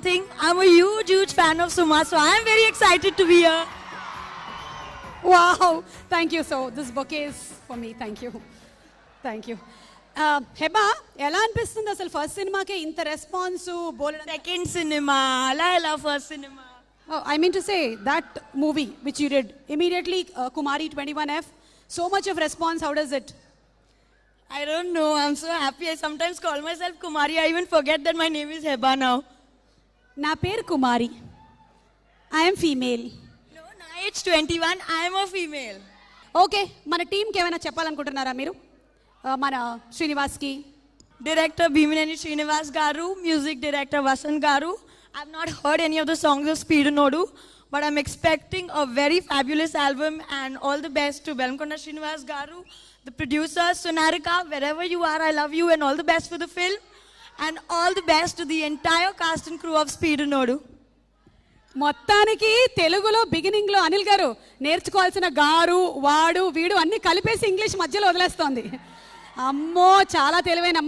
thing. I'm a huge fan of Suma, so I'm very excited to be here. Wow, thank you. So this bouquet is for me. Thank you. Heba ఎలా అనిపిస్తుంది అసలు first సినిమాకే ఇంత response బోలెడంత Second cinema, Laila first cinema. I mean to say that movie which you did immediately Kumari 21F, so much of response. How does it? I don't know. I'm so happy. I sometimes call myself Kumari. I even forget that my name is Heba now. నా పేరు కుమారి, I am female. No, నా age 21. I am a female. Okay, మన టీంకి ఏమైనా చెప్పాలనుకుంటున్నారా మీరు? మన శ్రీనివాస్కి, Director Bhimineni Srinivas Garu, music director Vasant Garu. I've not heard any of the songs of Speed Nodu, but I'm expecting a very fabulous album, and all the best to Belamkonda Srinivas Garu, the producer Sonarika, wherever you are, I love you, and all the best for the film, and all the best to the entire cast and crew of Speed Nodu. మొత్తానికి తెలుగులో beginning లో అనిల్ గారు నేర్చుకోవాల్సిన గారు వాడు వీడు అన్ని కలిపేసి ఇంగ్లీష్ మధ్యలో వదిలేస్తోంది. అమ్మో, చాలా తెలివైన